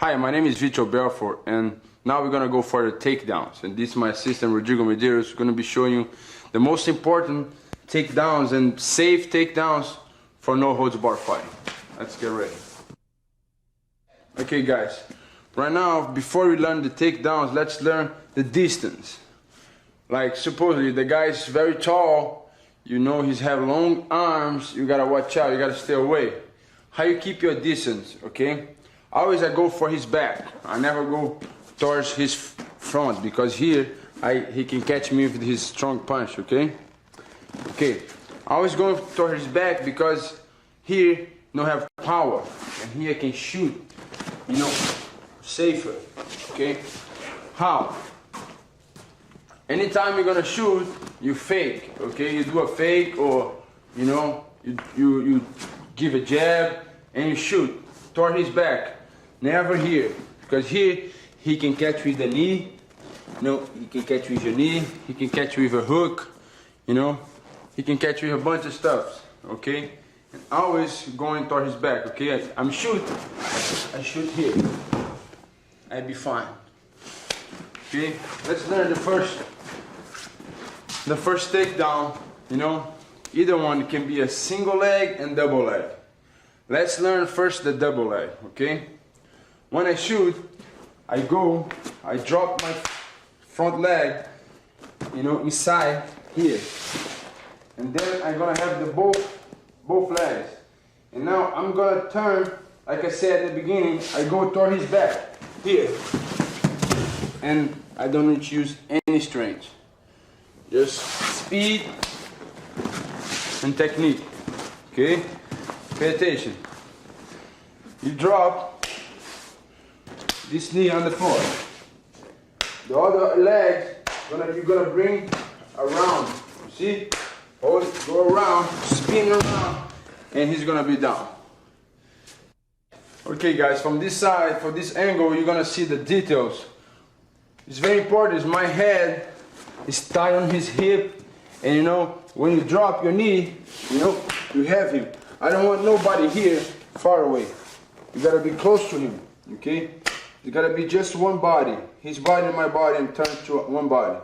Hi, my name is Rain Downpour, and now we're gonna go for the takedowns. And this is my assistant Rodrigo Medeiros, who's gonna be showing you the most important takedowns and safe takedowns for no holds bar fighting. Let's get ready. Okay, guys. Right now, before we learn the takedowns, let's learn the distance. Like supposedly the guy is very tall, you know he's have long arms, you gotta watch out, you gotta stay away. How you keep your distance, okay? Always I go for his back. I never go towards his front because here he can catch me with his strong punch, okay? Okay, I always go toward his back because here no have power and here I can shoot, you know, safer, okay? How? Anytime you're gonna shoot, you fake, okay? You do a fake or, you know, you give a jab and you shoot toward his back. Never here, because here he can catch with the knee, you know, he can catch with your knee, he can catch with a hook, you know, he can catch with a bunch of stuff, okay? And always going toward his back, okay? I shoot here, I'd be fine. Okay, let's learn the first takedown, you know, either one can be a single leg and double leg. Let's learn first the double leg, okay? When I shoot, I drop my front leg, you know, inside here. And then I'm gonna have the both legs. And now I'm gonna turn, like I said at the beginning, I go toward his back, here. And I don't need to use any strength. Just speed and technique, okay? Pay attention. You drop this knee on the floor. The other leg, you're gonna bring around. You see? Hold, go around, spin around, and he's gonna be down. Okay, guys, from this side, for this angle, you're gonna see the details. It's very important. My head is tied on his hip, and you know, when you drop your knee, you know, you have him. I don't want nobody here far away. You gotta be close to him, okay? You gotta be just one body. His body and my body and turn to one body.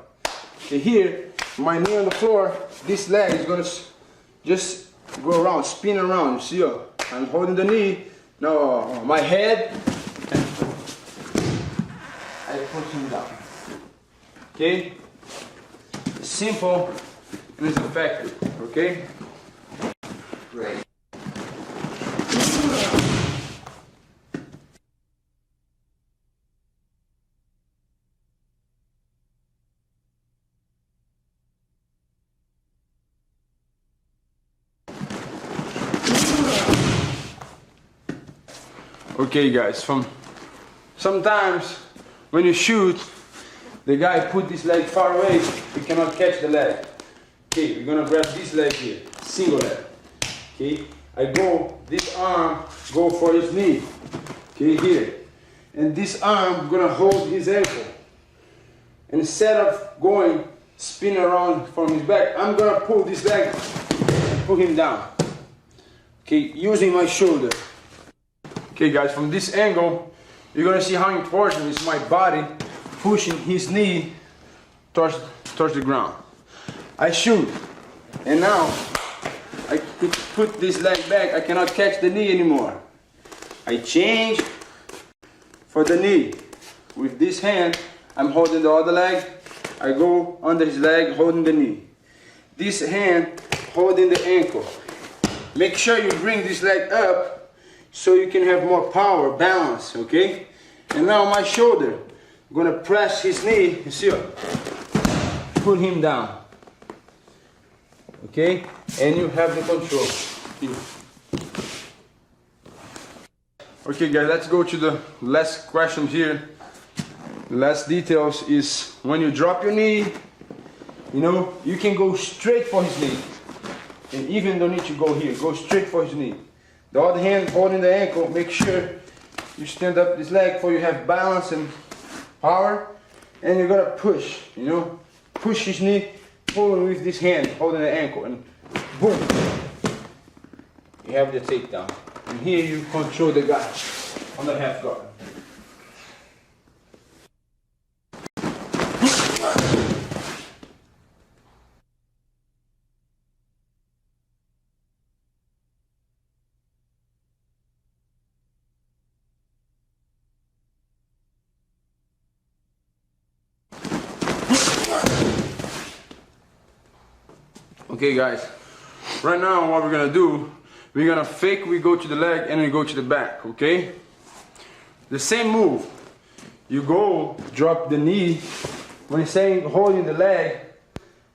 Okay, here, my knee on the floor, this leg is gonna just go around, spin around, you see? I'm holding the knee, now my head, and I push him down. Okay? Simple and it's effective, okay? Great. Okay, guys, sometimes when you shoot, the guy put this leg far away, you cannot catch the leg. Okay, we're gonna grab this leg here, single leg. Okay, this arm go for his knee. Okay, here. And this arm gonna hold his ankle. And instead of going spin around from his back, I'm gonna pull this leg and pull him down. Okay, using my shoulder. Okay, guys, from this angle, you're gonna see how important is my body pushing his knee towards the ground. I shoot, and now I put this leg back. I cannot catch the knee anymore. I change for the knee. With this hand, I'm holding the other leg. I go under his leg, holding the knee. This hand holding the ankle. Make sure you bring this leg up so you can have more power, balance, okay? And now my shoulder, I'm gonna press his knee, you see, pull him down, okay? And you have the control. Okay, guys, let's go to the last question here. The last details is when you drop your knee, you know, you can go straight for his knee. And even don't need to go here, go straight for his knee. The other hand holding the ankle, make sure you stand up this leg so you have balance and power. And you're gonna push, you know, push his knee, pulling with this hand, holding the ankle, and boom. You have the takedown. And here you control the guy on the half guard. Okay guys, right now what we're gonna do, we're gonna fake we go to the leg and we go to the back, okay? The same move. You go, drop the knee. When you're saying holding the leg,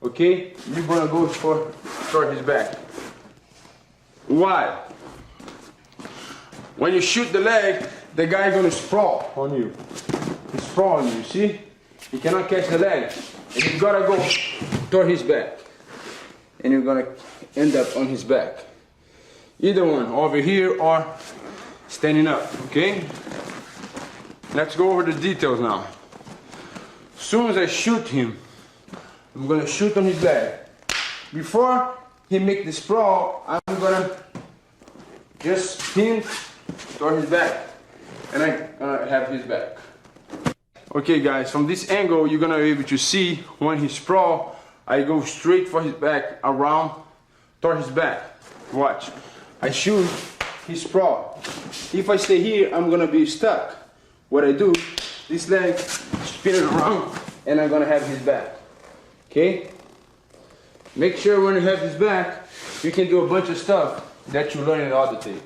okay, you're gonna go toward his back. Why? When you shoot the leg, the guy gonna sprawl on you. He's sprawling you, see? He cannot catch the leg. And you gotta go toward his back. And you're gonna end up on his back. Either one, over here or standing up, okay? Let's go over the details now. As soon as I shoot him, I'm gonna shoot on his leg. Before he make the sprawl, I'm gonna just spin toward his back. And I'm gonna have his back. Okay guys, from this angle, you're gonna be able to see when he sprawl, I go straight for his back, around toward his back. Watch. I shoot, he sprawl. If I stay here, I'm gonna be stuck. What I do, this leg spin it around, and I'm gonna have his back. Okay? Make sure when you have his back, you can do a bunch of stuff that you learn in other tapes.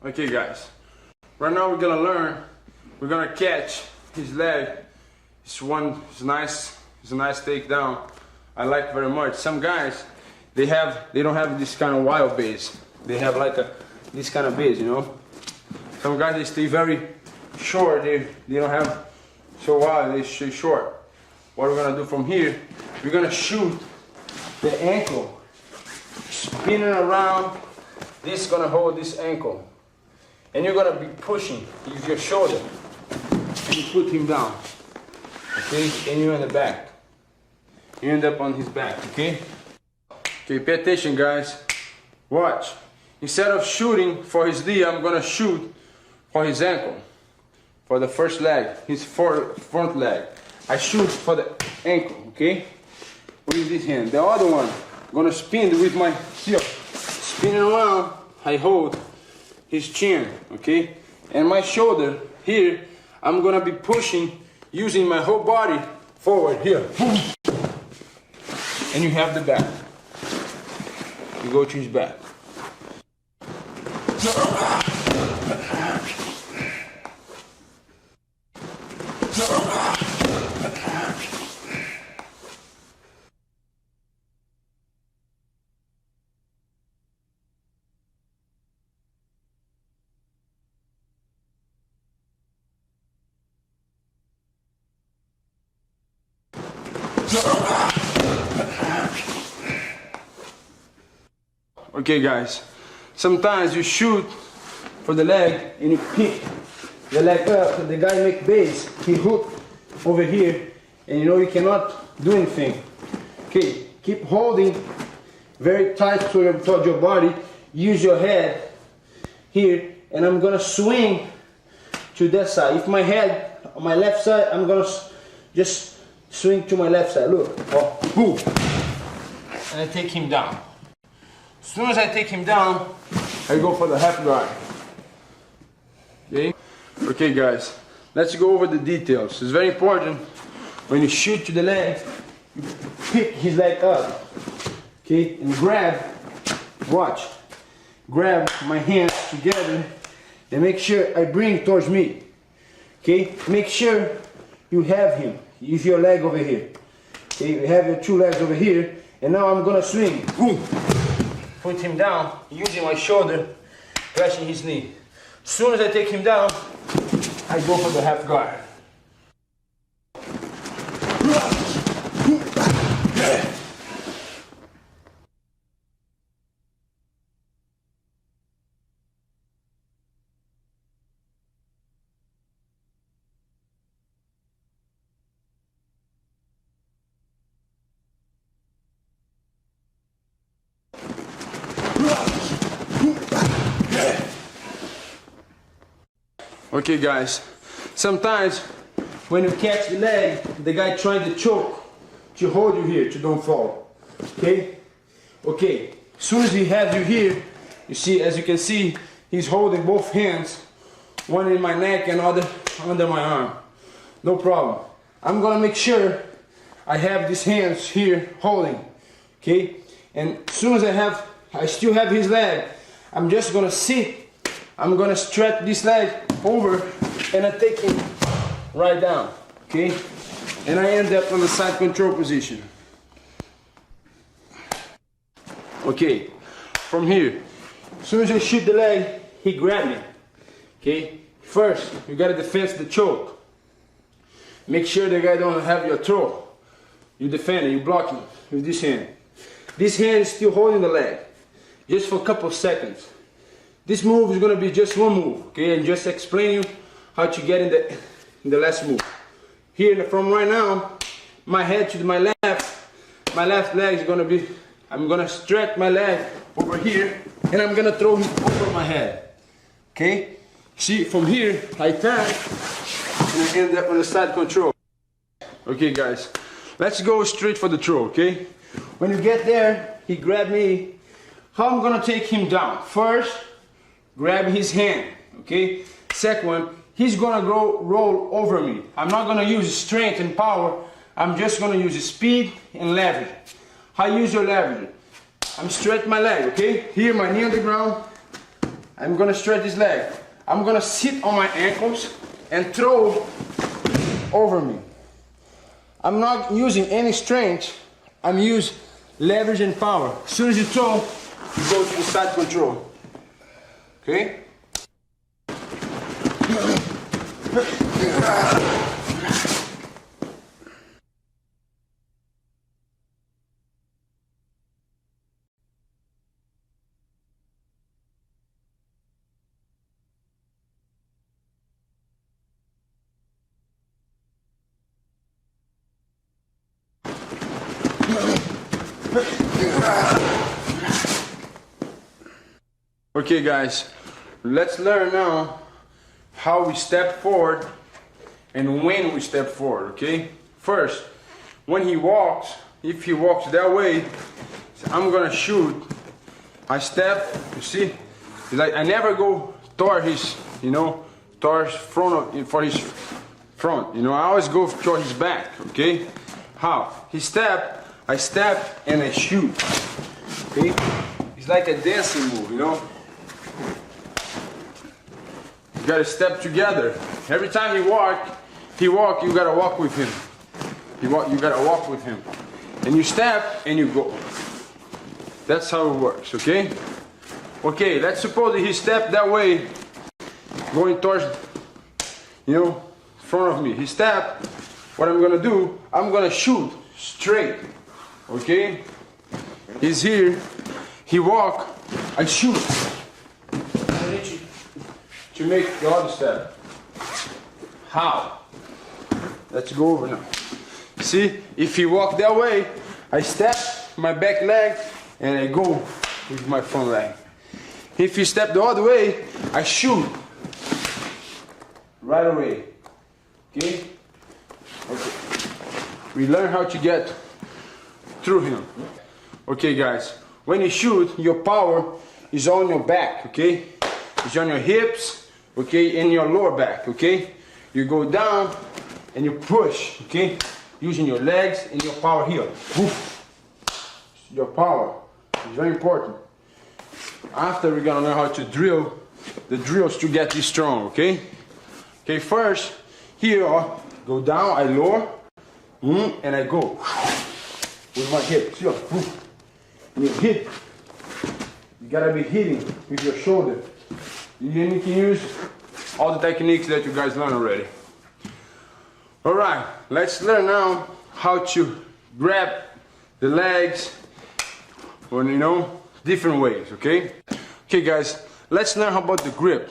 Okay guys, right now we're gonna learn, we're gonna catch his leg. It's a nice takedown. I like very much. Some guys, they don't have this kind of wild base. They have like this kind of base, you know. Some guys, they stay very short. They don't have so wild, they stay short. What we're gonna do from here, we're gonna shoot the ankle, spinning around. This is gonna hold this ankle. And you're gonna be pushing, use your shoulder, and you put him down, okay? And you're in the back. You end up on his back, okay? Okay, pay attention guys. Watch. Instead of shooting for his knee, I'm gonna shoot for his ankle. For the first leg, his front leg. I shoot for the ankle, okay? With this hand. The other one, I'm gonna spin with my heel. Spinning around, I hold his chin, okay? And my shoulder here, I'm gonna be pushing, using my whole body forward here. And you have the back. You go to his back. Okay guys, sometimes you shoot for the leg and you pick the leg up, so the guy make base, he hook over here, and you know you cannot do anything. Okay, keep holding very tight toward your body, use your head here, and I'm gonna swing to that side. If my head on my left side, I'm gonna just swing to my left side, look, oh, boom, and I take him down. As soon as I take him down, I go for the half guard. Okay? Okay guys, let's go over the details. It's very important when you shoot to the leg, you pick his leg up. Okay? And grab, watch. Grab my hands together and make sure I bring towards me. Okay? Make sure you have him. Use your leg over here. Okay? You have your two legs over here. And now I'm gonna swing. Boom. Put him down, using my shoulder, pressing his knee. As soon as I take him down, I go for the half guard. Okay guys, sometimes when you catch the leg, the guy trying to choke, to hold you here, to don't fall. Okay? Okay, as soon as he has you here, you see, as you can see, he's holding both hands, one in my neck and other under my arm. No problem. I'm gonna make sure I have these hands here holding. Okay? And as soon as I still have his leg, I'm just gonna sit. I'm gonna stretch this leg over and I take him right down. Okay? And I end up on the side control position. Okay, from here, as soon as I shoot the leg, he grab me. Okay, first you gotta defend the choke. Make sure the guy don't have your throat. You defend it, you block him with this hand. This hand is still holding the leg, just for a couple of seconds. This move is gonna be just one move, okay? And just explain you how to get in the last move. Here, from right now, my head to my left leg is gonna be. I'm gonna stretch my leg over here and I'm gonna throw him over my head. Okay? See, from here, I turn and I end up on the side control. Okay guys, let's go straight for the throw, okay? When you get there, he grab me. How I'm gonna take him down? First, grab his hand, okay? Second one, he's gonna roll over me. I'm not gonna use strength and power. I'm just gonna use speed and leverage. How you use your leverage? I'm stretch my leg, okay? Here, my knee on the ground. I'm gonna stretch this leg. I'm gonna sit on my ankles and throw over me. I'm not using any strength. I'm using leverage and power. As soon as you throw, you go to the side control. Okay? Okay guys, let's learn now how we step forward and when we step forward, okay? First, when he walks, if he walks that way, I'm gonna shoot. I step, you see? It's like I never go toward his, towards for his front, I always go toward his back, okay? How? He step, I step and I shoot, okay? It's like a dancing move, You gotta step together. Every time he walk, you gotta walk with him. You gotta walk with him. And you step and you go. That's how it works, okay? Okay, let's suppose that he stepped that way, going towards, front of me. He stepped. What I'm gonna do, I'm gonna shoot straight, okay? He's here, he walk, I shoot. I need to make the other step. How? Let's go over now. See, if he walk that way, I step my back leg and I go with my front leg. If he step the other way, I shoot right away. Okay? Okay. We learn how to get through him. Okay guys, when you shoot, your power is on your back, okay? It's on your hips, okay, and your lower back, okay? You go down and you push, okay? Using your legs and your power here. Woof. Your power is very important. After, we're gonna learn how to drill the drills to get this strong, okay? Okay, first, here, go down, I lower, and I go with my hip. See, and you hit. You gotta be hitting with your shoulder. You can use all the techniques that you guys learned already. All right, let's learn now how to grab the legs, or different ways. Okay. Okay, guys, let's learn about the grip.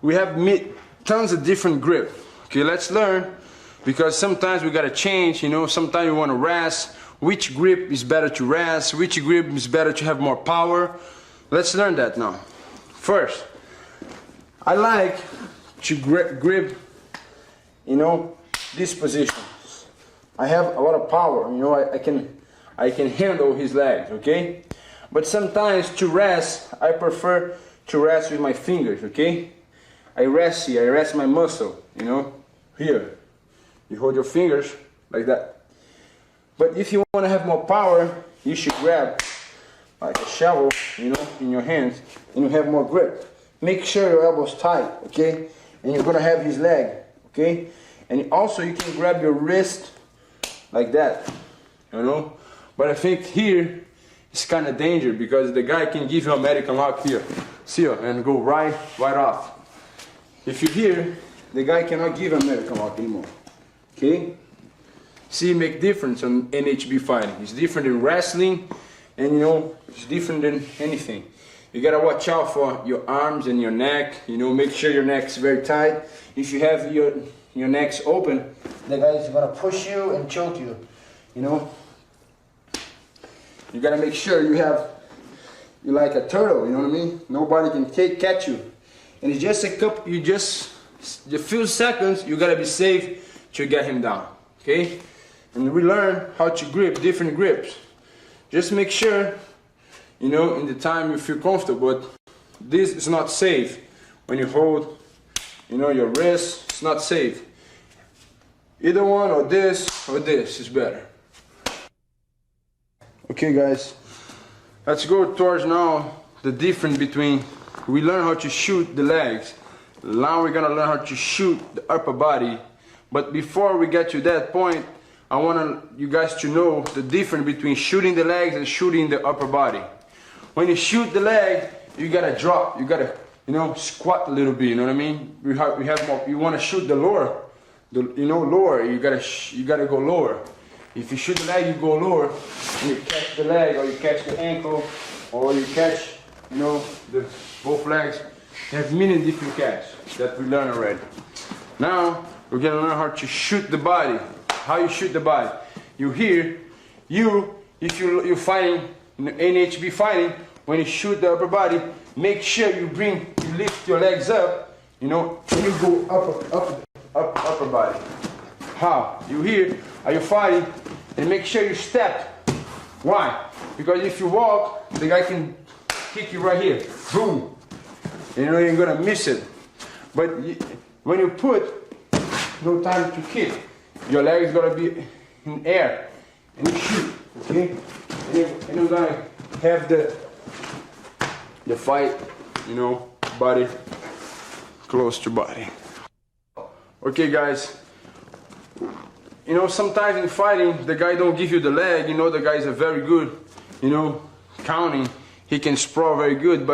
We have tons of different grip. Okay, let's learn, because sometimes we gotta change. Sometimes you want to rest. Which grip is better to rest? Which grip is better to have more power? Let's learn that now. First, I like to grip, you know, this position. I have a lot of power, you know, I can handle his legs, okay? But sometimes to rest, I prefer to rest with my fingers, okay? I rest here, I rest my muscle, you know, here. You hold your fingers like that. But if you want to have more power, you should grab like a shovel, you know, in your hands, and you have more grip. Make sure your elbow's tight, okay? And you're gonna have his leg, okay? And also you can grab your wrist like that, you know? But I think here it's kind of dangerous because the guy can give you a American lock here, see, and go right off. If you're here, the guy cannot give American lock anymore, okay? See, make difference on NHB fighting. It's different in wrestling, and you know, it's different than anything. You gotta watch out for your arms and your neck, you know, make sure your neck's very tight. If you have your neck's open, the guy is gonna push you and choke you, you know. You gotta make sure you're like a turtle, you know what I mean? Nobody can catch you. And it's just a few seconds, you gotta be safe to get him down, okay? And we learn how to grip different grips. Just make sure, you know, in the time you feel comfortable, but this is not safe. When you hold, you know, your wrist, it's not safe. Either one or this is better. Okay guys, let's go towards now the difference between, we learn how to shoot the legs. Now we're gonna learn how to shoot the upper body. But before we get to that point, I want you guys to know the difference between shooting the legs and shooting the upper body. When you shoot the leg, you gotta drop, you gotta, you know, squat a little bit, you know what I mean? We have more, you wanna shoot the lower, lower, you gotta go lower. If you shoot the leg, you go lower, and you catch the leg, or you catch the ankle, or you catch, you know, both legs. You have many different catches that we learned already. Now, we're gonna learn how to shoot the body. How you shoot the body. You hear, if you're fighting, NHB fighting, when you shoot the upper body, make sure you lift your legs up, you know, and you go upper body. How? You hear, are you fighting, and make sure you step. Why? Because if you walk, the guy can kick you right here. Boom. You know, you're gonna miss it. But when you put, no time to kick, your leg is gonna be in air, and you shoot, okay? And you're gonna have the fight, you know, body close to body. Okay, guys. You know, sometimes in fighting, the guy don't give you the leg. You know, the guy is a very good, you know, counting. He can sprawl very good,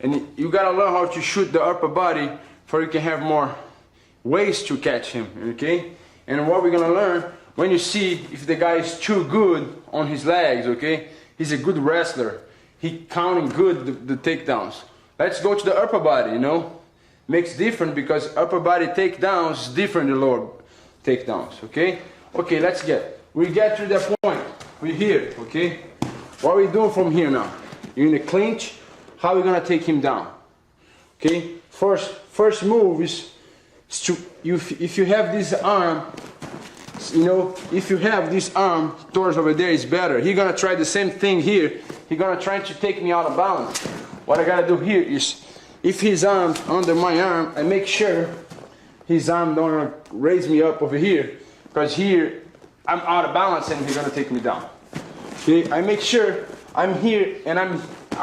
and you gotta learn how to shoot the upper body, for you can have more ways to catch him, okay? And what we're gonna learn, when you see if the guy is too good on his legs, okay? He's a good wrestler. He counting good the takedowns. Let's go to the upper body, you know? Makes different because upper body takedowns is different than lower takedowns, okay? Okay, we get to that point. We're here, okay? What are we doing from here now? You're in the clinch. How are we gonna take him down? Okay? First move is to, if you have this arm, you know, if you have this arm towards over there, is better. He's gonna try the same thing here. He's gonna try to take me out of balance. What I gotta do here is, if his arm's under my arm, I make sure his arm don't raise me up over here, because here I'm out of balance and he's gonna take me down. Okay, I make sure I'm here and I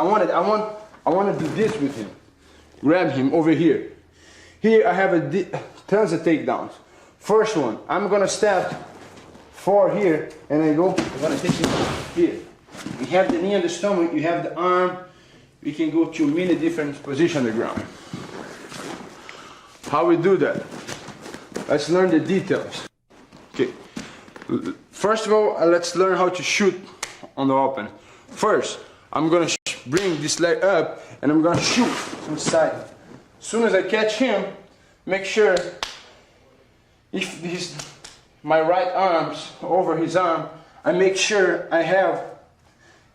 want to do this with him. Grab him over here. Here I have tons of takedowns. First one, I'm gonna step forward here and I'm gonna take him here. You have the knee on the stomach, you have the arm. We can go to many different positions on the ground. How we do that? Let's learn the details. Okay. First of all, let's learn how to shoot on the open. First, I'm gonna bring this leg up and I'm gonna shoot from the side. As soon as I catch him, make sure if my right arm's over his arm, I make sure I have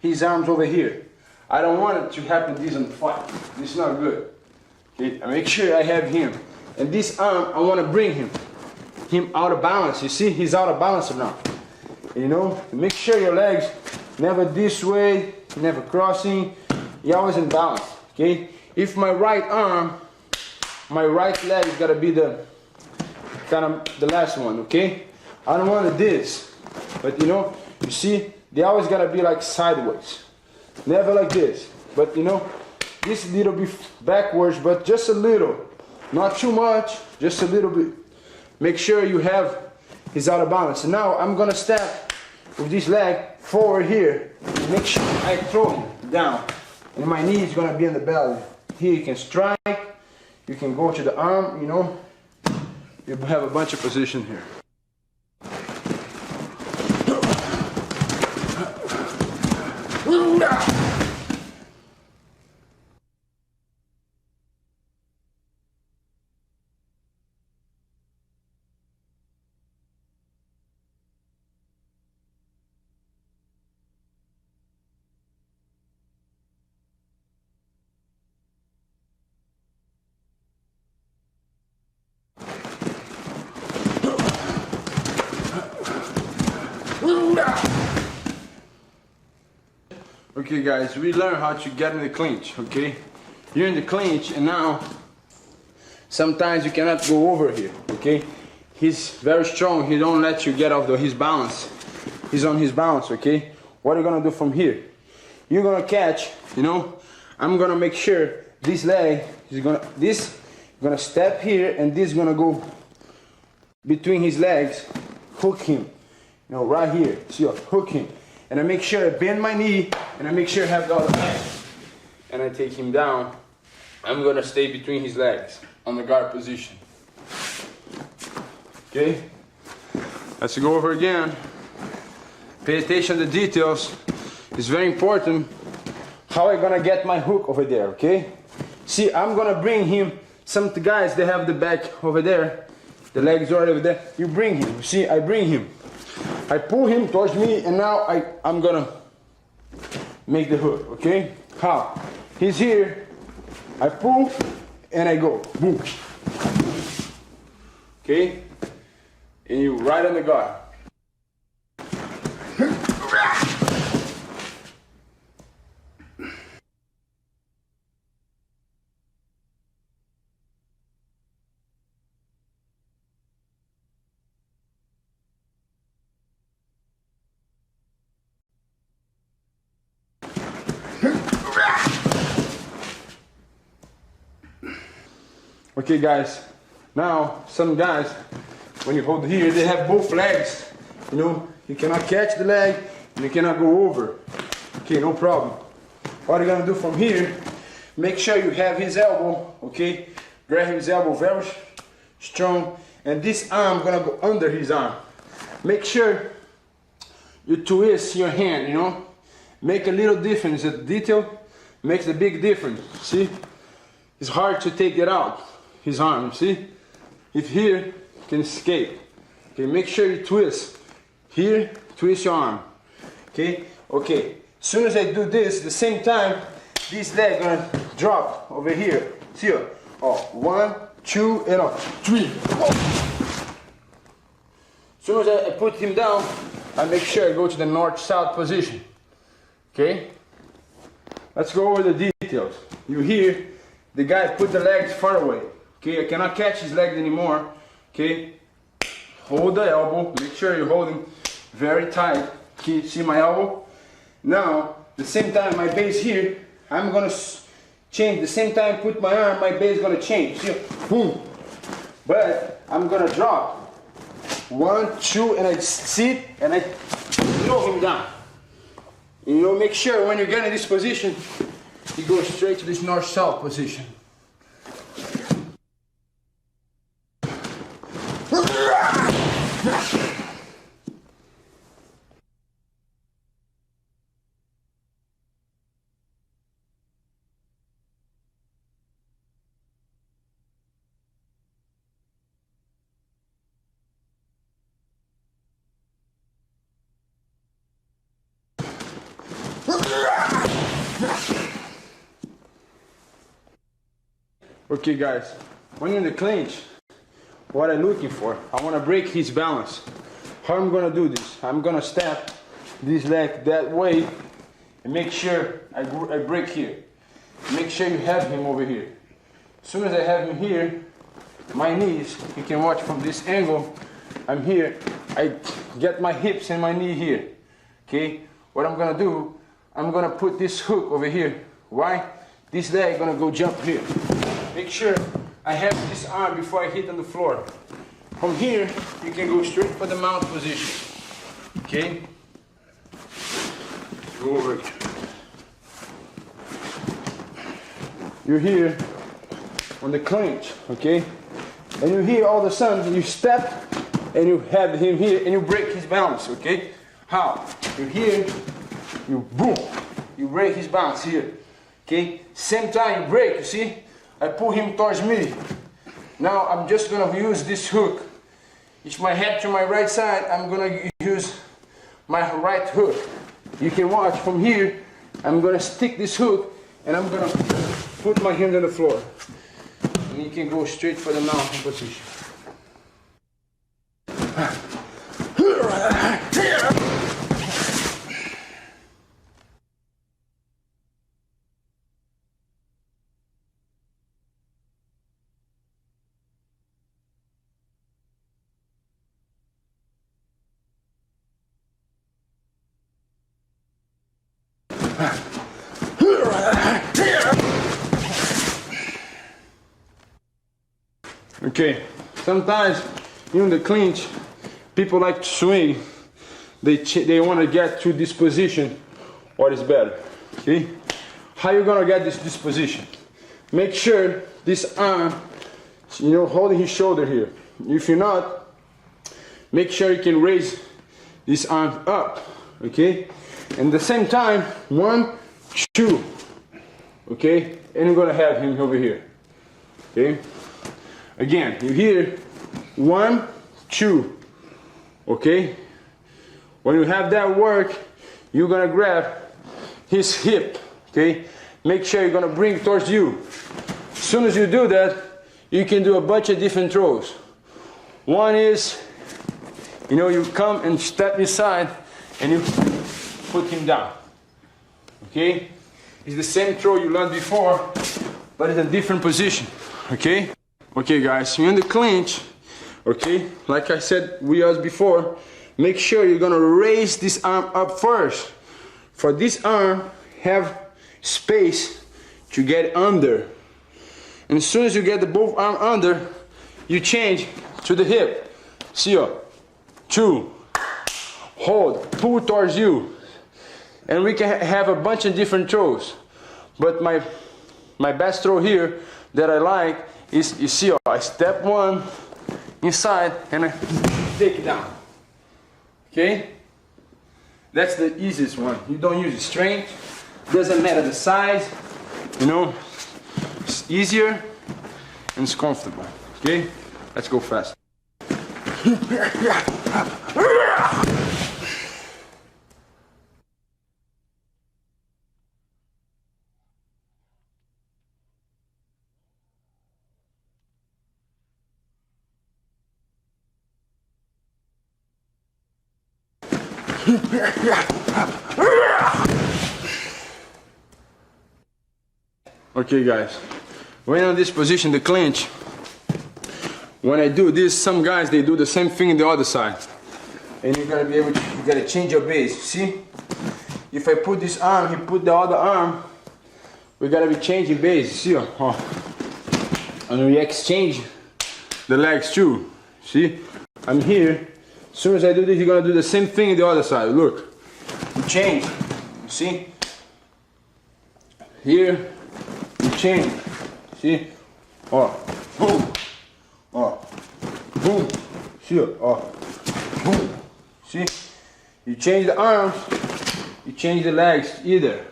his arms over here. I don't want it to happen this on the fight. This is not good. Okay, I make sure I have him. And this arm, I want to bring him out of balance. You see, he's out of balance now. You know, make sure your legs never this way, never crossing. You're always in balance, okay? If my right arm, my right leg is gotta be the kind of the last one, okay? I don't want this, but you know, you see, they always gotta be like sideways, never like this. But you know, this little bit backwards, but just a little, not too much, just a little bit. Make sure you have his out of balance. And now I'm gonna step with this leg forward here. Make sure I throw him down, and my knee is gonna be in the belly. Here you can strike, you can go to the arm, you know. You have a bunch of position here. Okay guys, we learned how to get in the clinch, okay? You're in the clinch and now sometimes you cannot go over here, okay? He's very strong, he don't let you get off his balance. He's on his balance, okay? What are you gonna do from here? You're gonna catch, you know, I'm gonna make sure this leg is gonna step here and this is gonna go between his legs, hook him, you know, right here, see, hook him. And I make sure I bend my knee, and I make sure I have the other leg. And I take him down. I'm gonna stay between his legs on the guard position. Okay? Let's go over again. Pay attention to the details. It's very important how I'm gonna get my hook over there, okay? See, I'm gonna bring him, some guys, they have the back over there, the legs right over there. You bring him, see, I bring him. I pull him towards me, and now I'm gonna make the hook, okay? How? He's here, I pull, and I go, boom. Okay? And you right on the guard. Okay guys, now some guys, when you hold here, they have both legs, you know, you cannot catch the leg and you cannot go over. Okay, no problem. What you're gonna do from here, make sure you have his elbow, okay, grab his elbow very strong, and this arm gonna go under his arm. Make sure you twist your hand, you know, make a little difference. The detail makes a big difference. See, it's hard to take it out. His arm, see? If here, you can escape. Okay, make sure you twist. Here, twist your arm. Okay, okay. As soon as I do this, the same time, this leg gonna drop over here. See? Oh, 1, 2, and 3. Oh. As soon as I put him down, I make sure I go to the north-south position. Okay? Let's go over the details. You hear the guy put the legs far away. Okay, I cannot catch his legs anymore. Okay, hold the elbow. Make sure you hold him very tight. Okay, see my elbow? Now, the same time my base here, I'm gonna change. The same time put my arm, my base is gonna change. See, boom. But I'm gonna drop. 1, 2, and I sit and I throw him down. You know, make sure when you get in this position, you go straight to this north-south position. Okay guys, when you're in the clinch, what I'm looking for, I want to break his balance. How I'm gonna do this? I'm gonna step this leg that way and make sure I break here. Make sure you have him over here. As soon as I have him here, my knees, you can watch from this angle, I'm here, I get my hips and my knee here. Okay? What I'm gonna do, I'm gonna put this hook over here. Why? This leg gonna go jump here. Make sure I have this arm before I hit on the floor. From here, you can go straight for the mount position. Okay? Go over here. You're here on the clinch, okay? And you here all of a sudden, you step and you have him here and you break his balance, okay? How? You're here, you boom, you break his balance here, okay? Same time you break, you see? I pull him towards me. Now I'm just gonna use this hook. It's my head to my right side, I'm gonna use my right hook. You can watch from here, I'm gonna stick this hook and I'm gonna put my hand on the floor. And you can go straight for the mountain position. Okay, sometimes in the clinch, people like to swing. They want to get to this position. What is better? Okay, how you gonna get this position? Make sure this arm, holding his shoulder here. If you're not, make sure you can raise this arm up. Okay, and at the same time, 1, 2. Okay, and you're gonna have him over here. Okay. Again, you hear 1, 2, okay? When you have that work, you're gonna grab his hip, okay? Make sure you're gonna bring it towards you. As soon as you do that, you can do a bunch of different throws. One is, you come and step inside and you put him down, okay? It's the same throw you learned before, but it's a different position, okay? Okay guys, you're in the clinch, okay, like I said before, make sure you're gonna raise this arm up first. For this arm, have space to get under. And as soon as you get the both arm under, you change to the hip. See, 2, hold, pull towards you. And we can have a bunch of different throws. But my best throw here that I like is, you see, I step 1 inside and I take it down. Okay? That's the easiest one. You don't use strength. Doesn't matter the size. It's easier and it's comfortable. Okay? Let's go fast. Okay guys, when in this position, the clinch, when I do this, some guys, they do the same thing in the other side. And you gotta change your base, see? If I put this arm, he put the other arm, we gotta be changing base, see? And we exchange the legs too, see? I'm here, as soon as I do this, you're gonna do the same thing in the other side, look. You change, see? Here, you change, see? Boom, boom, see? Boom, see? You change the arms, you change the legs either,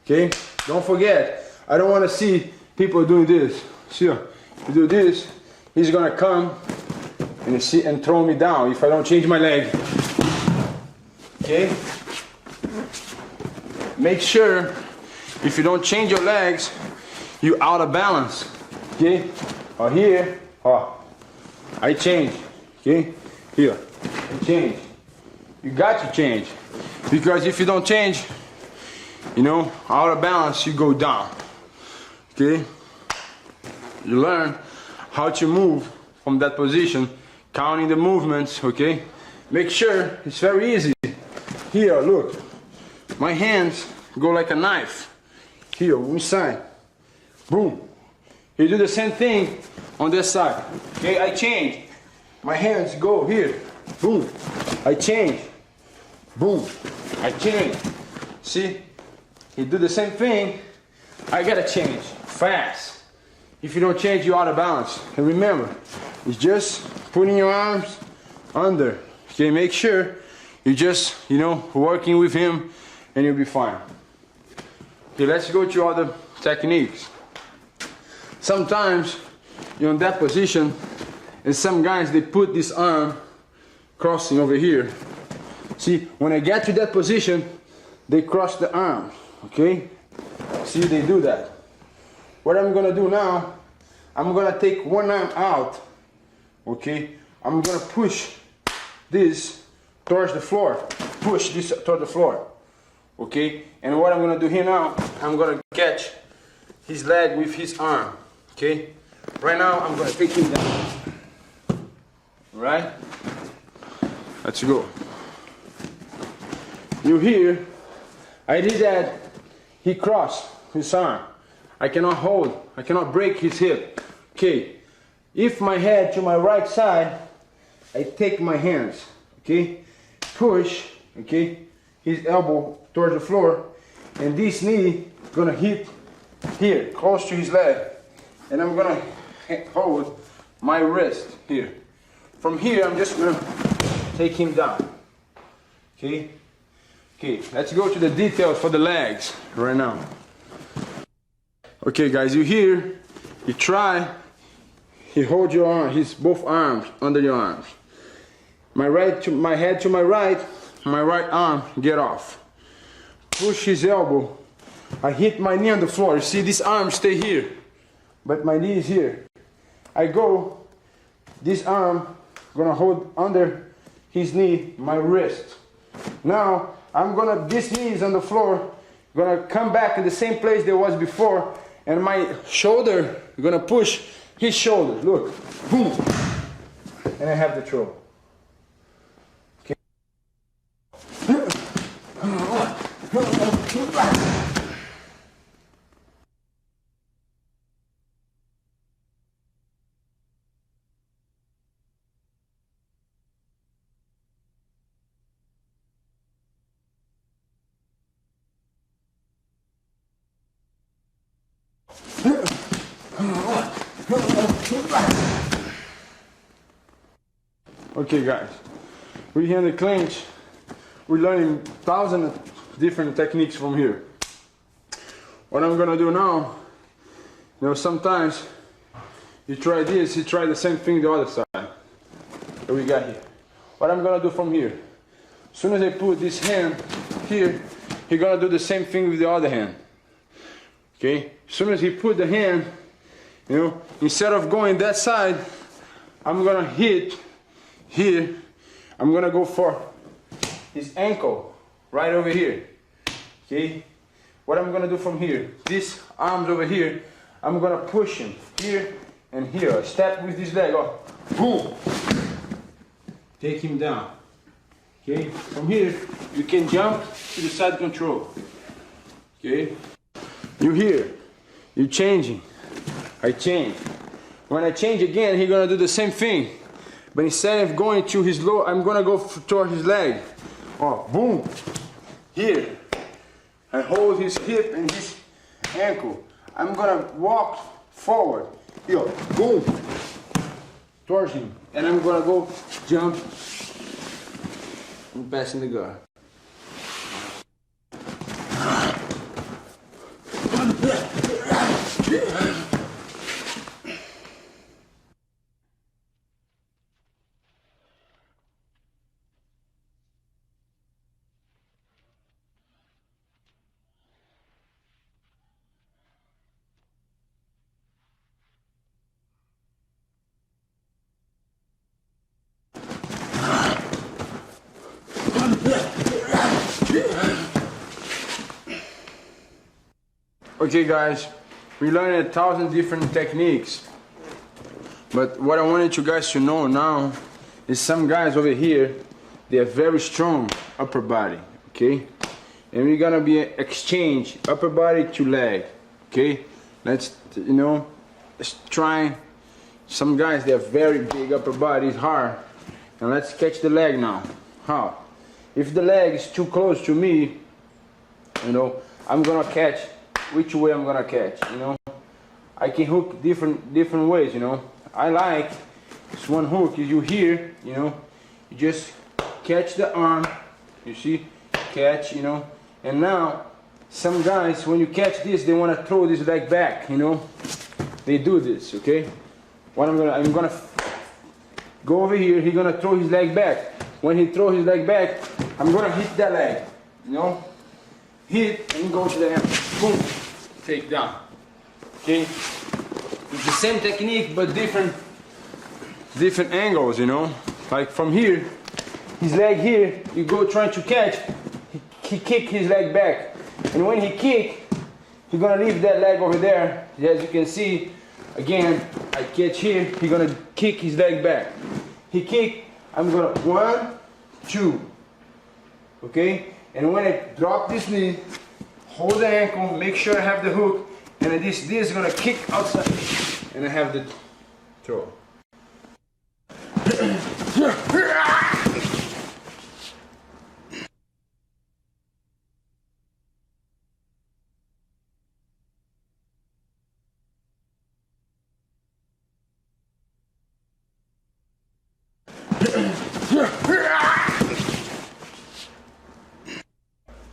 okay? Don't forget, I don't want to see people doing this, see? You do this, he's gonna come and throw me down if I don't change my leg, okay? Make sure if you don't change your legs, you're out of balance, okay? or here, or I change. Okay, here, I change. You got to change, because if you don't change, you know, out of balance, you go down. Okay, you learn how to move from that position, counting the movements. Okay, make sure it's very easy. Here, look, my hands go like a knife. Here, inside, boom. You do the same thing on this side. Okay, I change. My hands go here, boom. I change, boom. I change. See, you do the same thing. I gotta change fast. If you don't change, you're out of balance. And remember, it's just putting your arms under. Okay, make sure you just, you know, working with him, and you'll be fine. Okay, let's go to other techniques. Sometimes you're in that position, and some guys, they put this arm crossing over here. See, when I get to that position, they cross the arm. Okay? See, they do that. What I'm gonna do now, I'm gonna take one arm out. Okay? I'm gonna push this towards the floor. Push this towards the floor. Okay? And what I'm gonna do here now, I'm gonna catch his leg with his arm. Okay? Right now, I'm gonna take him down. Alright? Let's go. You hear, I did that, he crossed his arm. I cannot hold, I cannot break his hip. Okay? If my head to my right side, I take my hands. Okay? Push, okay? His elbow towards the floor, and this knee gonna hit here, close to his leg, and I'm gonna hold my wrist here. From here, I'm just gonna take him down. Okay? Okay, let's go to the details for the legs right now. Okay, guys, you here, you try, you hold your arm, both arms under your arms. My head to my right arm, get off. Push his elbow. I hit my knee on the floor. You see, this arm stay here, but my knee is here. I go, this arm gonna hold under his knee, my wrist. Now, this knee is on the floor, gonna come back in the same place there was before, and my shoulder, gonna push his shoulder. Look, boom, and I have the throw. Okay. Okay, guys, we here in the clinch, we're learning thousands of different techniques from here. What I'm gonna do now, you know, sometimes you try this, you try the same thing the other side that we got here. What I'm gonna do from here, as soon as I put this hand here, he's gonna do the same thing with the other hand. Okay, as soon as he put the hand, you know, instead of going that side, I'm gonna hit here. I'm gonna go for his ankle right over here. Okay, what I'm gonna do from here, this arms over here, I'm gonna push him here and here. Step with this leg, oh, boom, take him down. Okay, from here you can jump to the side control. Okay, you here, you changing, I change. When I change again, he's gonna do the same thing, but instead of going to his low, I'm gonna go toward his leg. Oh, boom, here. I hold his hip and his ankle. I'm gonna walk forward, here, boom, towards him, and I'm gonna go jump and pass in the guard. Okay guys, we learned 1,000 different techniques, but what I wanted you guys to know now is some guys over here, they are very strong upper body, okay? And we're gonna be exchange upper body to leg, okay? Let's, you know, let's try. Some guys, they have very big upper body, it's hard. And let's catch the leg now. How? If the leg is too close to me, you know, I'm gonna catch which way I'm gonna catch, you know. I can hook different ways, you know. I like this one hook is you here, you know, you just catch the arm, you see, catch, you know. And now some guys, when you catch this, they want to throw this leg back, you know. They do this, okay? What I'm gonna go over here, he's gonna throw his leg back. When he throws his leg back, I'm gonna hit that leg, you know. Hit and go to the hand. Boom. Take down. Okay? It's the same technique but different angles, you know. Like from here, his leg here, you go trying to catch, he kick his leg back. And when he kick, he's gonna leave that leg over there. As you can see, again, I catch here, he's gonna kick his leg back. He kick, I'm gonna 1, 2. Okay? And when I drop this knee, hold the ankle, make sure I have the hook, and this is gonna kick outside, and I have the throw.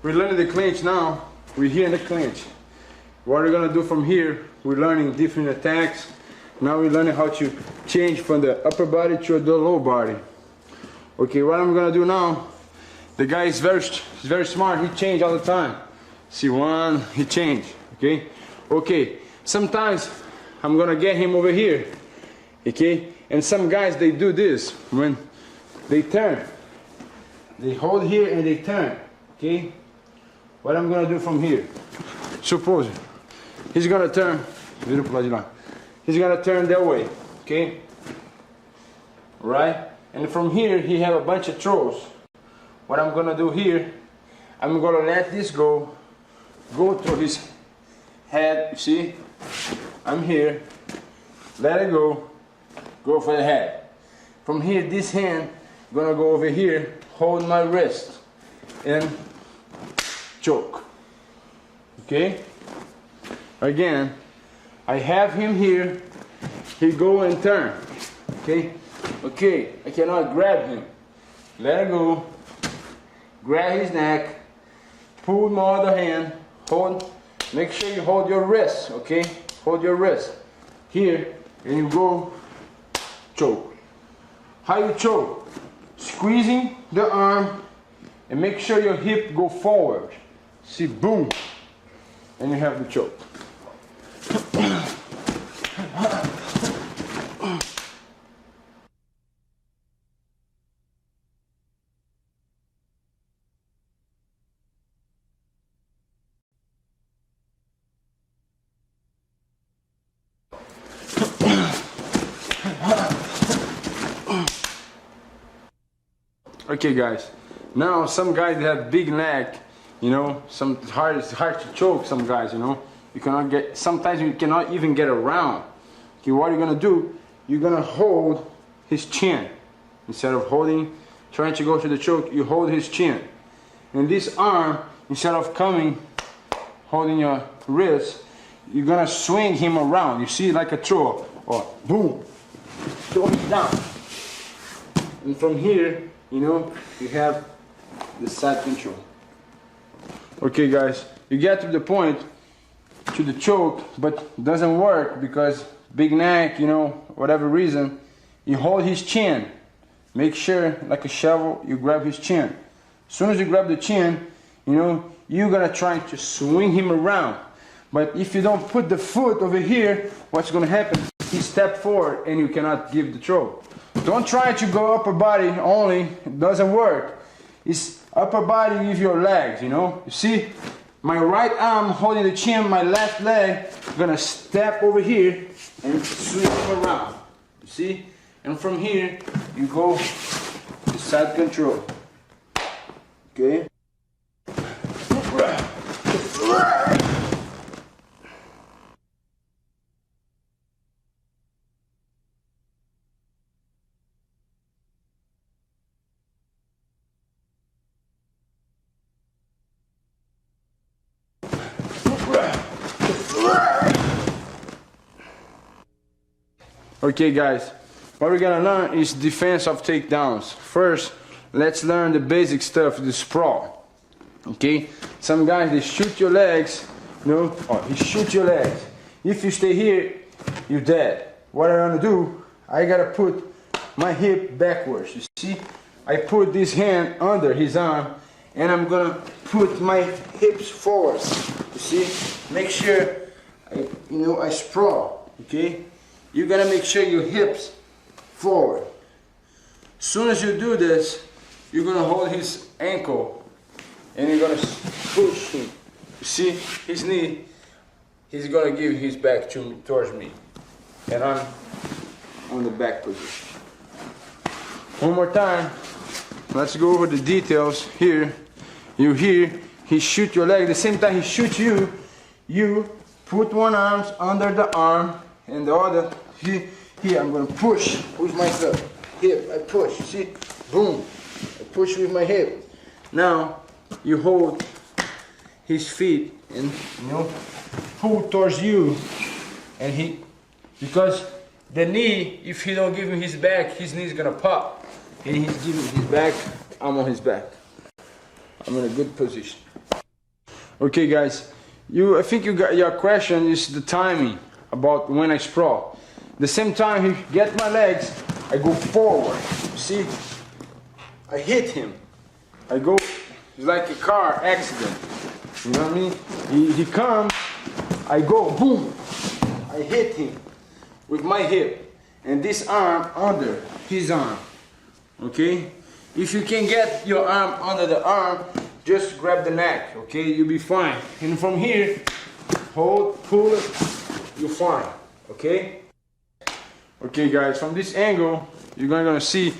We're learning the clinch now. We're here in the clinch. What we're gonna do from here, we're learning different attacks. Now we're learning how to change from the upper body to the lower body. Okay, what I'm gonna do now, the guy is very smart, he change all the time. See one, he change, okay? Okay, sometimes I'm gonna get him over here, okay? And some guys, they do this, when they turn. They hold here and they turn, okay? What I'm gonna do from here, suppose he's gonna turn, he's gonna turn that way, okay? Right? And from here, he have a bunch of throws. What I'm gonna do here, I'm gonna let this go through his head, you see? I'm here, let it go for the head. From here, this hand, gonna go over here, hold my wrist, and choke. Okay? Again, I have him here, he go and turn. Okay? Okay, I cannot grab him. Let it go, grab his neck, pull my other hand, hold, make sure you hold your wrist, okay? Hold your wrist. Here, and you go, choke. How you choke? Squeezing the arm, and make sure your hip go forward. See, boom, and you have the choke. Okay guys, now some guys have big neck, you know, it's hard to choke some guys, you know. You cannot get, sometimes you cannot even get around. Okay, what you're gonna do, you're gonna hold his chin. Instead of trying to go to the choke, you hold his chin. And this arm, instead of holding your wrist, you're gonna swing him around. You see, like a throw, or boom, throw him down. And from here, you know, you have the side control. Okay guys, you get to the point, to the choke, but doesn't work because big neck, you know, whatever reason, you hold his chin. Make sure, like a shovel, you grab his chin. As soon as you grab the chin, you know, you're gonna try to swing him around. But if you don't put the foot over here, what's gonna happen? He step forward and you cannot give the throw. Don't try to go upper body only, it doesn't work. It's upper body with your legs, you know. You see, my right arm holding the chin, my left leg gonna step over here and swing around. You see? And from here you go to side control. Okay? Okay guys, what we're gonna learn is defense of takedowns. First, let's learn the basic stuff, the sprawl. Okay? Some guys, they shoot your legs, you know, or he shoot your legs. If you stay here, you're dead. What I'm gonna do, I gotta put my hip backwards. You see? I put this hand under his arm and I'm gonna put my hips forward. You see? Make sure I sprawl, okay? You gotta make sure your hips forward. As soon as you do this, you're gonna hold his ankle and you're gonna push him. You see his knee, he's gonna give his back towards me. And I'm on the back position. One more time, let's go over the details here. You hear, he shoot your leg, the same time he shoots you, you put one arm under the arm and the other here I'm gonna push with my hip. I push, see? Boom. I push with my hip. Now you hold his feet and pull towards you, and because the knee, if he don't give him his back, his knee's gonna pop. And he's giving his back, I'm on his back. I'm in a good position. Okay guys, I think you got your question is the timing about when I sprawl. The same time he gets my legs, I go forward. See? I hit him. I go, it's like a car accident. You know what I mean? He comes, I go, boom. I hit him with my hip. And this arm under his arm. Okay? If you can get your arm under the arm, just grab the neck. Okay? You'll be fine. And from here, hold, pull it, you're fine. Okay? Okay guys, from this angle, you're gonna see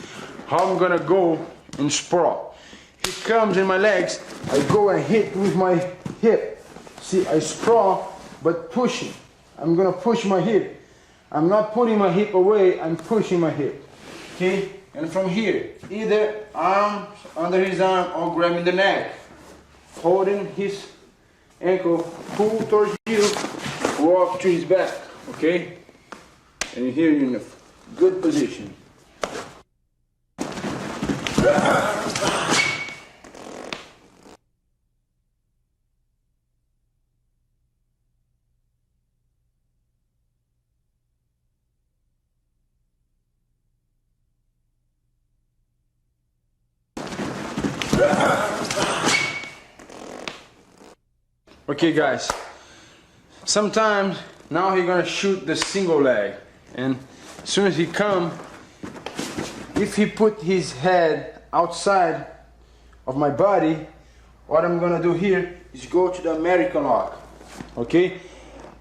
how I'm gonna go and sprawl. He comes in my legs, I go and hit with my hip. See, I sprawl, but pushing. I'm gonna push my hip. I'm not putting my hip away, I'm pushing my hip. Okay? And from here, either arms under his arm or grabbing the neck. Holding his ankle, pull towards you, walk to his back. Okay? And here you're in a good position. Okay guys, sometimes now he's gonna shoot the single leg. And as soon as he comes, if he put his head outside of my body, what I'm gonna do here is go to the American lock. Okay?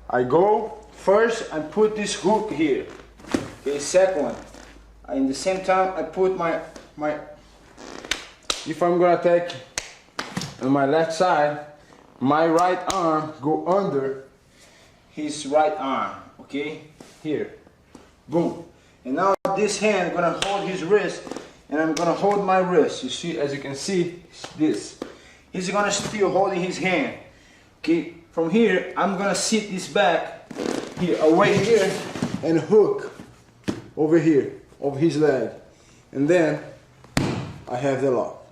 I go first, I put this hook here. Okay, second one. In the same time, I put my if I'm gonna attack on my left side, my right arm go under his right arm. Okay? Here. Boom. And now this hand gonna hold his wrist and I'm gonna hold my wrist. You see, as you can see, this. He's gonna still holding his hand. Okay, from here I'm gonna sit this back here, away here, and hook over here, over his leg. And then I have the lock.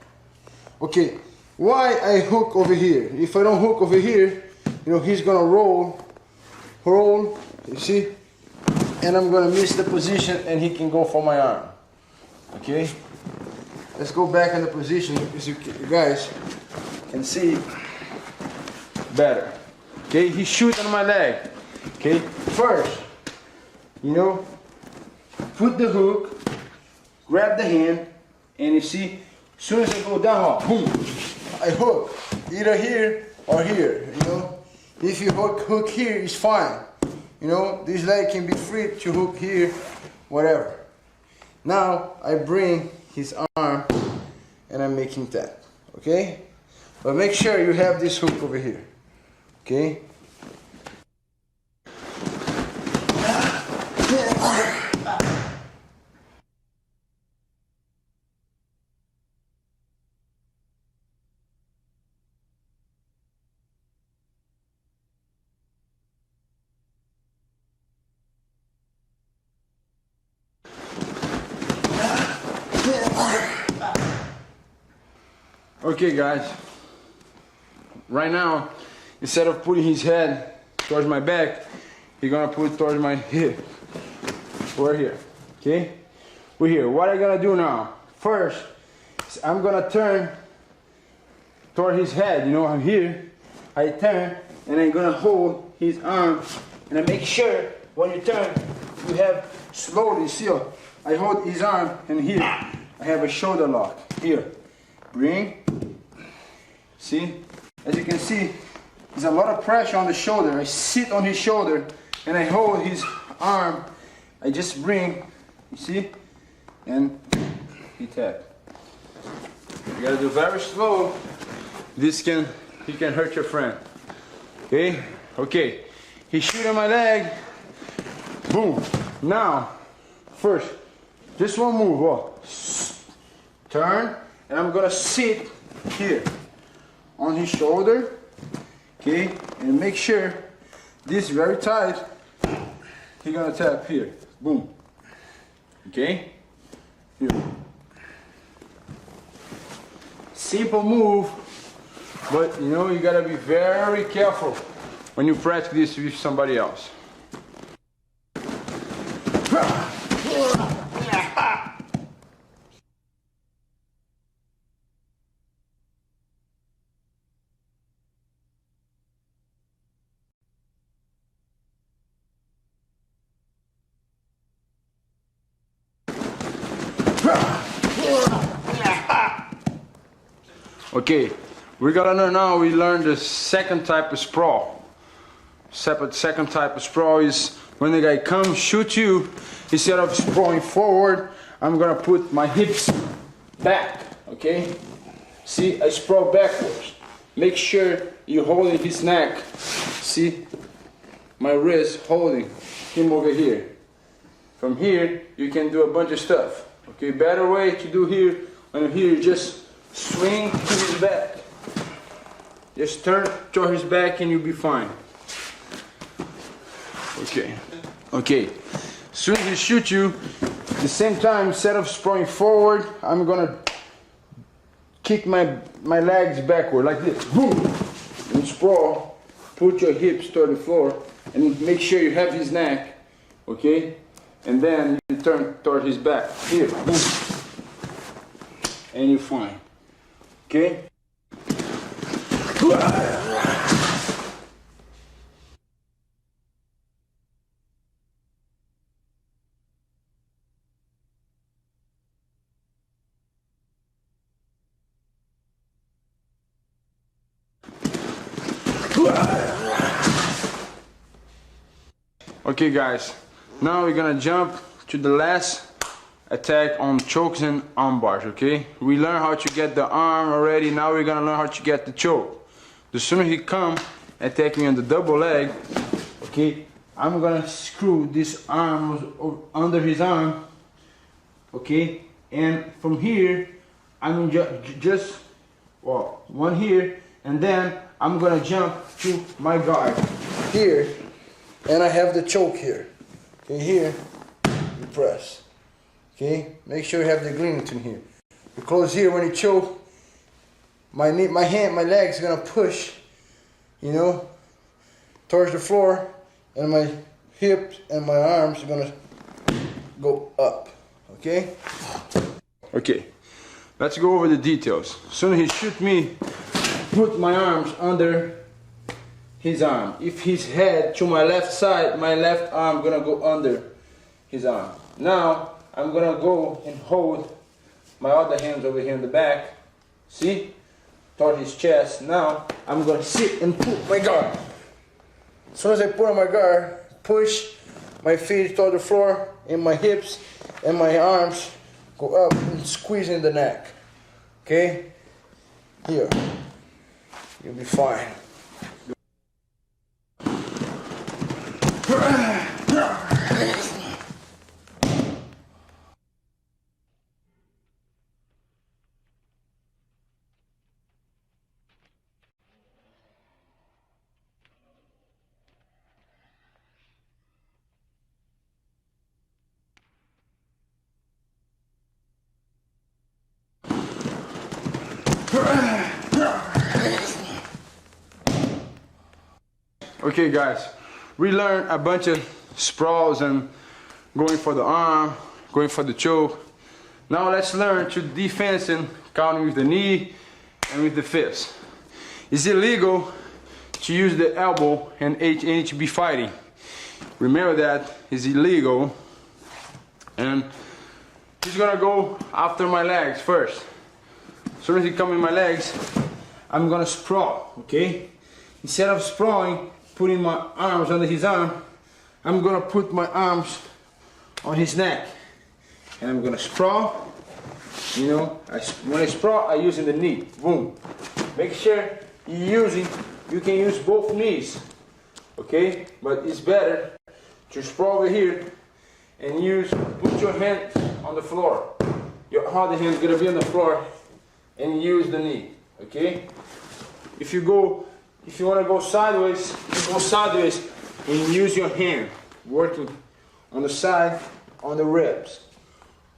Okay, why I hook over here? If I don't hook over here, he's gonna roll, you see? And I'm gonna miss the position and he can go for my arm. Okay? Let's go back in the position as you guys can see better. Okay, he shoots on my leg. Okay, first, put the hook, grab the hand, and you see, as soon as I go down, boom, I hook, either here or here, you know. If you hook here, it's fine. You know, this leg can be free to hook here, whatever. Now I bring his arm and I'm making that, okay? But make sure you have this hook over here, okay? Okay guys, right now, instead of putting his head towards my back, he's gonna put it towards my hip. We're here, okay? We're here. What I'm gonna do now, first, I'm gonna turn toward his head, you know, I'm here. I turn, and I'm gonna hold his arm, and I make sure when you turn, you have slowly, see, I hold his arm, and here, I have a shoulder lock, here. Bring, see, as you can see, there's a lot of pressure on the shoulder. I sit on his shoulder and I hold his arm. I just bring, you see, and he tap. You gotta do very slow. He can hurt your friend. Okay, okay. He shoot on my leg. Boom. Now, first, just one move. Oh. Turn. And I'm gonna sit here on his shoulder, okay? And make sure this is very tight. He's gonna tap here, boom, okay? Here. Simple move, but you know you gotta be very careful when you practice this with somebody else. Okay, we gotta learn now. We learned the second type of sprawl. Second type of sprawl is when the guy comes, shoot you, instead of sprawling forward, I'm gonna put my hips back, okay? See, I sprawl backwards. Make sure you're holding his neck. See, my wrist holding him over here. From here, you can do a bunch of stuff. Okay, better way to do here, when you're here, just swing to his back. Just turn toward his back and you'll be fine. Okay. Okay. As soon as he shoots you, at the same time, instead of sprawling forward, I'm gonna kick my legs backward like this. Boom! And sprawl. Put your hips toward the floor and make sure you have his neck. Okay? And then you turn toward his back. Here. Boom. And you're fine. Okay? Okay guys, now we're gonna jump to the last attack on chokes and arm bars, okay? We learned how to get the arm already, now we're gonna learn how to get the choke. The sooner he come attacking on the double leg, okay, I'm gonna screw this arm under his arm, okay? And from here, I'm just one here, and then I'm gonna jump to my guard here, and I have the choke here. Okay, here, you press. Okay, make sure you have the gluten here. You close here when you choke. My knee, my leg's gonna push, you know, towards the floor, and my hips and my arms are gonna go up. Okay. Okay. Let's go over the details. As soon as he shoots me, put my arms under his arm. If his head to my left side, my left arm gonna go under his arm. Now I'm gonna go and hold my other hands over here in the back. See? toward his chest. Now I'm gonna sit and put my guard. As soon as I put on my guard, push my feet toward the floor, and my hips and my arms go up and squeeze in the neck. Okay? Here. You'll be fine. Okay guys, we learned a bunch of sprawls and going for the arm, going for the choke. Now let's learn to defense and counting with the knee and with the fist. It's illegal to use the elbow and HB fighting. Remember that is illegal. And he's gonna go after my legs first. As soon as he comes in my legs, I'm gonna sprawl, okay? Instead of sprawling, putting my arms under his arm, I'm gonna put my arms on his neck. And I'm gonna sprawl, you know, when I sprawl, I use the knee, boom. Make sure you can use both knees, okay? But it's better to sprawl over here and put your hand on the floor. Your other hand is gonna be on the floor and use the knee, okay? If you want to go sideways, you go sideways and use your hand, working on the side, on the ribs,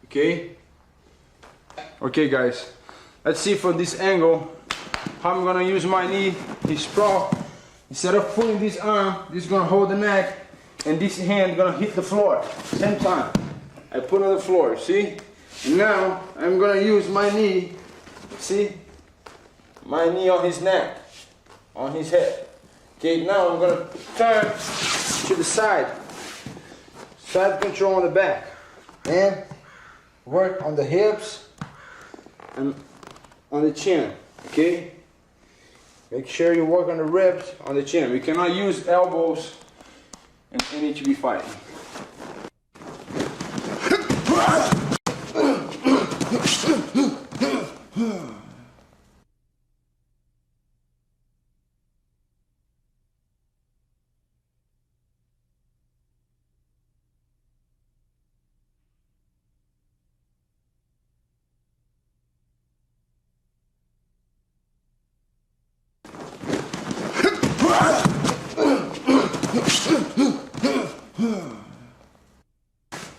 okay? Okay guys, let's see from this angle how I'm gonna use my knee, his sprawl. Instead of putting this arm, this is gonna hold the neck, and this hand gonna hit the floor, same time. I put on the floor, see? And now I'm gonna use my knee, see? My knee on his neck, on his head. Okay, now I'm gonna turn to the side control on the back, and work on the hips and on the chin, okay? Make sure you work on the ribs, on the chin. We cannot use elbows and NHB fighting.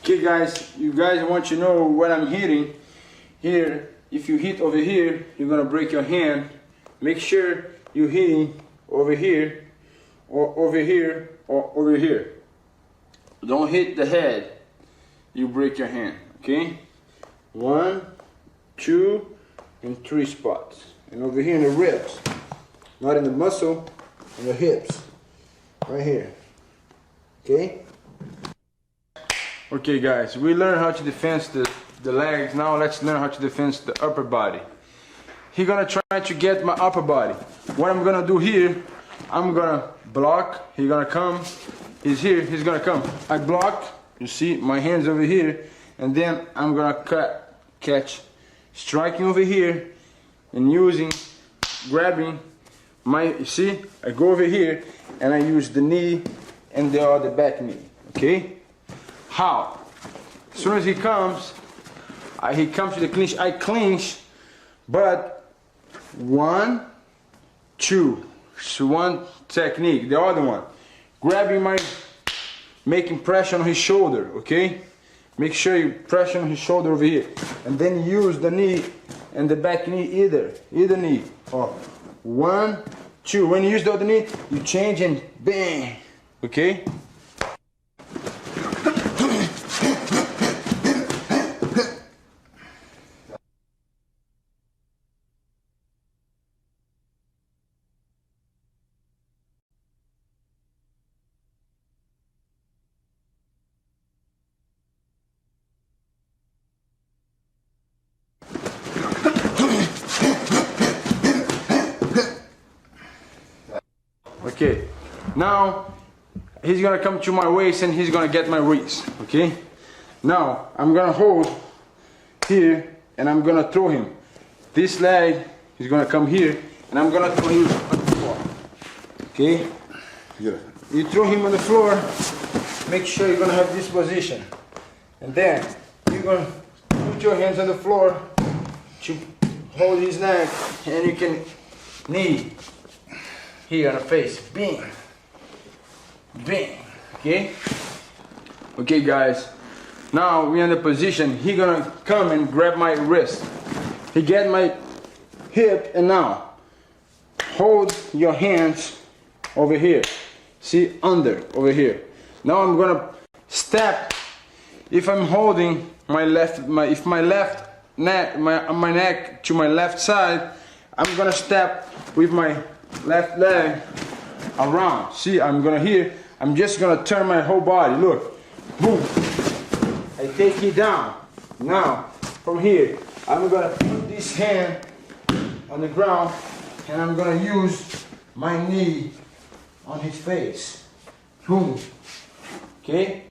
Okay guys, you guys want to know what I'm hitting here. If you hit over here, you're gonna break your hand. Make sure you're hitting over here, or over here, or over here. Don't hit the head, you break your hand, okay? 1, 2, and 3 spots. And over here in the ribs, not in the muscle, in the hips, right here, okay? Okay guys, we learned how to defend the legs. Now let's learn how to defend the upper body. He's gonna try to get my upper body. What I'm gonna do here, I'm gonna block. He's gonna come. He's here, he's gonna come. I block, you see my hands over here, and then I'm gonna catch, striking over here, and grabbing you see, I go over here, and I use the knee and the other back knee, okay? How? As soon as he comes to the clinch, I clinch, but 1, 2. So one technique. The other one, making pressure on his shoulder, okay? Make sure you pressure on his shoulder over here, and then use the knee and the back knee either knee. Oh, 1, 2. When you use the other knee, you change and bang, okay? Okay, now he's gonna come to my waist and he's gonna get my wrist. Okay, now I'm gonna hold here and I'm gonna throw him. This leg is gonna come here and I'm gonna throw him on the floor. Okay, you throw him on the floor. Make sure you're gonna have this position, and then you're gonna put your hands on the floor to hold his neck, and you can knee here on the face. Bing, bing. Okay. Okay, guys. Now we're in the position. He gonna come and grab my wrist. He get my hip, and now hold your hands over here. See, under over here. Now I'm gonna step. If I'm holding my left neck, my neck to my left side, I'm gonna step with my left leg around. See, I'm just gonna turn my whole body. Look, boom. I take it down. Now, from here, I'm gonna put this hand on the ground and I'm gonna use my knee on his face. Boom. Okay?